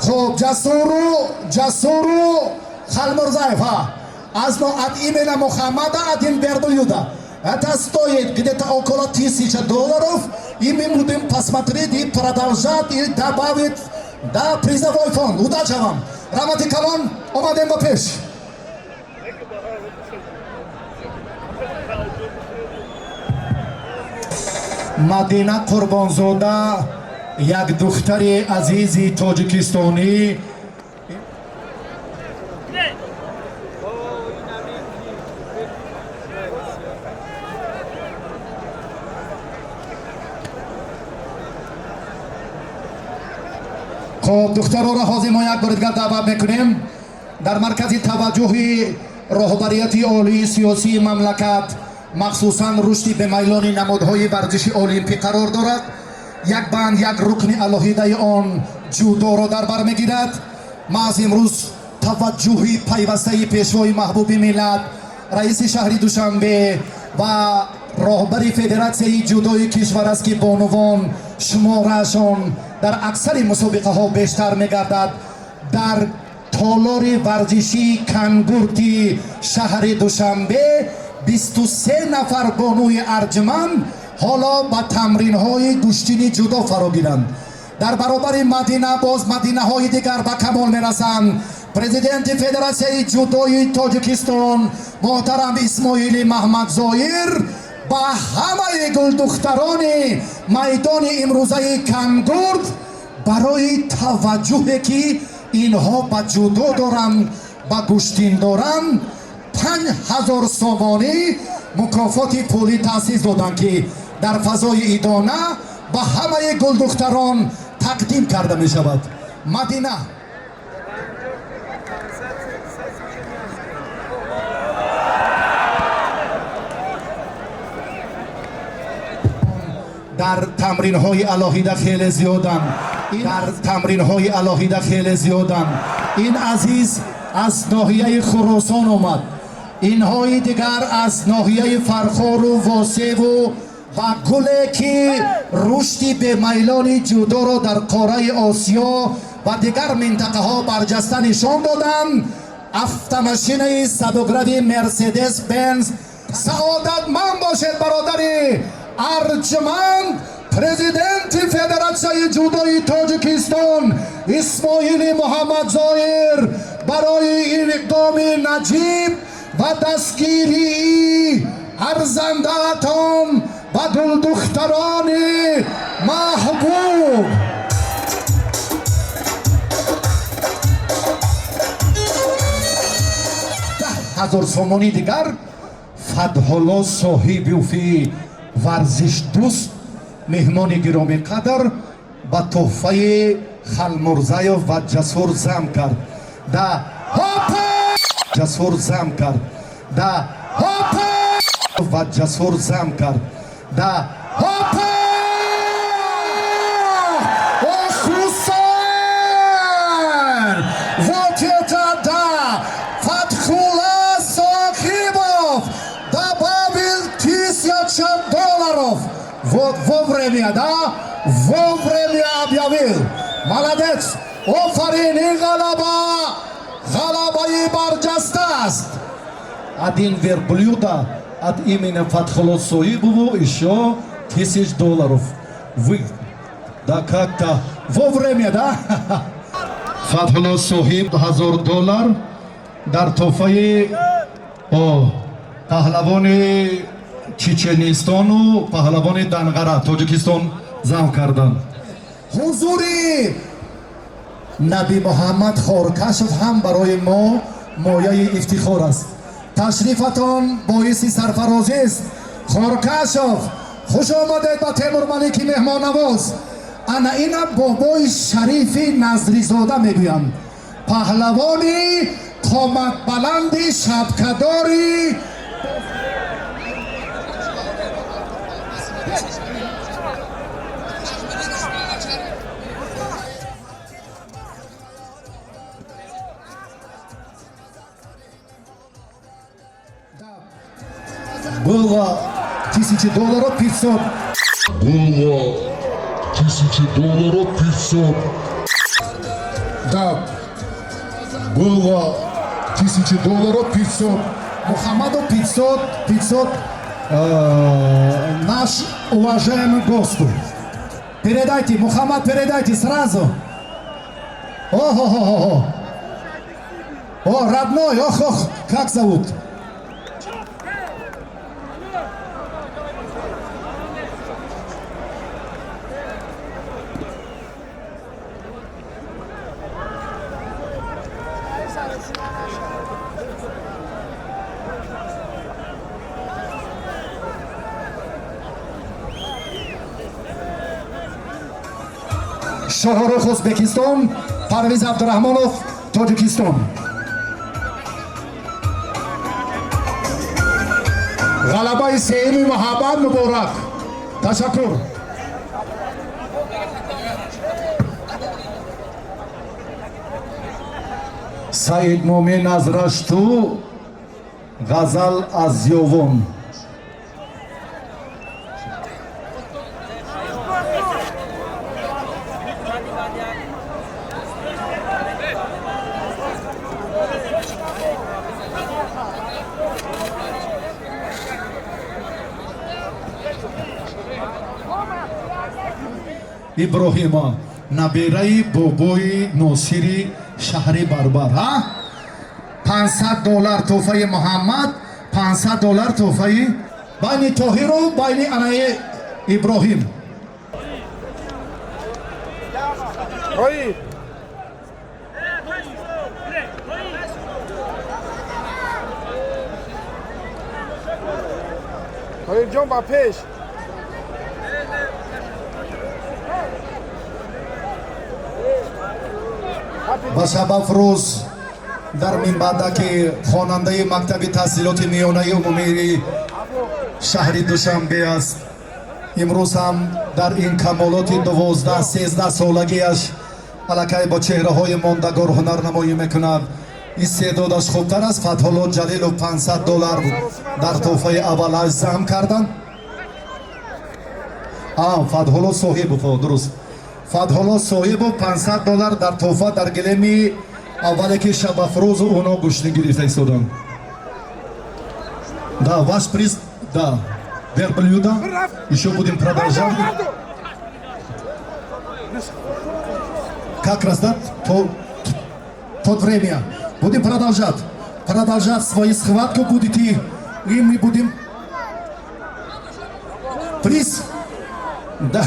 خب جسورو Халмурзаев, от имени Мухаммада один верблюда. Это стоит где-то около $1000, и мы будем посмотреть и продолжать, и добавить призовой фонд. Удачи вам! Рамати Калон, омадем ба пеш. Мадина Қурбонзода, як духтари азизи тоҷикистонӣ. خب دخترها را حاضر ما یک بار دیگر دعوت میکنیم در مرکز توجه رهبریت عالی سیاسی مملکت مخصوصا رشد به میلان نمادهای ورزشی المپیک قرار دارد. یک بند یک رکن علیحده آن جودو را در بر میگیرد. ما از امروز توجه پیوسته پیشوای محبوب ملت رئیس شهر دوشنبه و راهبر فدراسیون جودوی کشور است که بانوان شمارهشان در اکثر مسابقه ها بیشتر میگردد. در تالار ورزشی کنگورتی شهر دوشنبه 23 نفر بانوی ارجمند حالا با تمرین های گوشتینی جودو فرا گیرند. در برابر مدینه باز مدینه های دیگر به کمال میرسند. پرزیدنت فدراسیون جودوی تاجیکستان محترم اسماعیل محمدزایر با همه گلدختران میدان امروزه کنگورت برای توجهی که اینها با جودو دارند با گوشتین دارند 5000 سومانی مکافات پولی تأسیس دادند که در فضای ایدانه با همه گلدختران تقدیم کرده می شود. مدینه در تمرین های علاهیده خیلی زیادن. این عزیز از ناحیه خراسان آمد. اینهای دیگر از ناحیه فرخار و واسف و گله که رشد به میلان جودو را در قاره آسیا و دیگر منطقه ها برجسته نشان دادند. автомашинаи садограви مرسدس بنز سعادتمند باشد برادری ارجمند پرزیدنت فدراسیون جودوی تاجیکستان اسماعیل محمدزایر برای این اقدام نجیب و دستگیری ارزنده‌تان و دختران محبوب $10,000 سومانی دیگر فتح‌الله صاحبیوفی ورزش دوست مهمان گرامی قدر با تحفه خلمرزایف و جسور زم کرد. Вот вовремя, вовремя объявил. Молодец. Офарин и галабаи барджаста аст. Один верблюда от имени Фатхулло Соибову еще $1000. Вы, да как-то вовремя, да? Фатхулло Соиб $1000 дар тофаи паҳлавони چچنستانو پهلوان دنقره تاجیکستان زم کردن. حضور نبی محمد خارکشف هم برای ما مایه افتخار است. تشریفتان باعث سرفرازی است. خارکشف خوش آمدید با تیمور ملکی مهمان نواز. انا اینا بابای شریف نظری زاده میگویم. پهلوانی قامت بلندی شبکداری было $1000 500. Было $1000 500. Да. Было $1000, 500. Мухаммаду 500. Наш уважаемый Господь. Передайте, Мухаммад, передайте сразу. О, родной, ох, как зовут? Шоҳрух Ӯзбекистон, Парвиз Абдурахмонов Тоҷикистон. Ғалабаи сеюми муҳаббат муборак. Ташаккур. Саид Момин аз Рашту, ғазал аз Ёвон. иброҳима набераи бобои носири шаҳри барбар. $500 тӯҳфаи Муҳаммад, $500 тӯҳфаи байни Тоҳиру байни анаи Иброҳим. ҷон ба пеш. ба шабафрӯз дар минбаъдаки хонандаи мактаби таҳсилоти миёнаи умумии шаҳри Душанбе аст. имрӯз ҳам дар ин камолоти 12-13 солагиаш аллакай бо чеҳраҳои мондагор ҳунарнамоӣ мекунад. истеъдодаш хубтар аст. Фатҳулло Ҷалилов $500 дар тӯҳфаи аввалаш зам карданд. Фатҳулло Соҳибов, дуруст. Фатҳулло Соҳибов $500 дар тӯҳфа дар гилеми аввале ки Шабафрӯзу оно гӯшти гирифта истоданд. Да, ваш приз, да, верблюда. Ещё будем продолжать. Как раз, да? Тот время. Будем продолжать свою схватку будете, и мы будем... Приз? Да.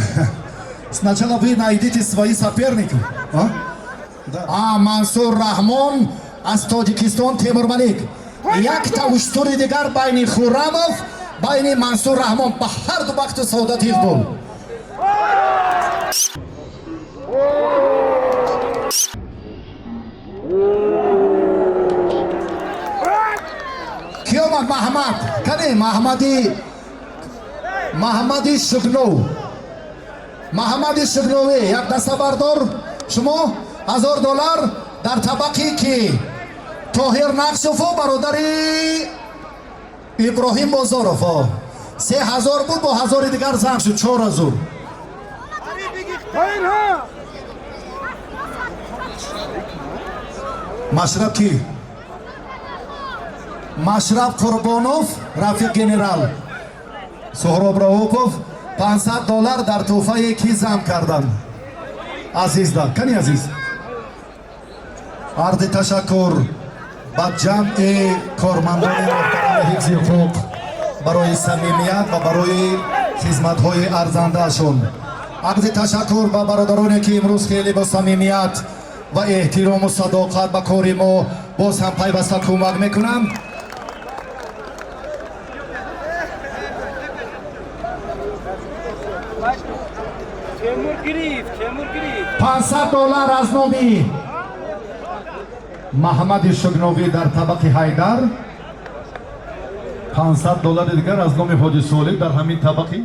Сначала вы найдите свои соперники. Мансур Раҳмон аз Тоҷикистон, Темур Малик. Як тавуштури дигар байни Хуррамов, байни Мансур Раҳмон. Ба ҳар ду бахту саодат иқбол. Ки омад? Маҳмад. Кане Маҳмади Шугнов. Маҳаммади Шугновӣ, як даста бардор. Шумо $1000 дар табақи ки Тоҳир Нақшову бародари Иброҳим Бозоров. 3000 буд, бо 1000 дигар зам шуд, 4000. Машраб ки? Машраб Қурбонов, рафиқ генерал. Суҳроб Раупов $500 дар тӯҳфае ки зам карданд. Азизда, кани азиз. арзи ташаккур ба ҷамъи кормандони муҳтарами ҳифзи ҳуқуқ барои самимият ва барои хизматҳои арзандаашон. арзи ташаккур ба бародароне ки имрӯз хеле бо самимият ва эҳтирому садоқат ба кори мо боз ҳам пайваста кӯмак мекунанд. $500 аз номи Маҳаммади Шугновӣ дар табақи Ҳайдар, $500 дигар аз номи Ҳоҷи Солиҳ дар ҳамин табақи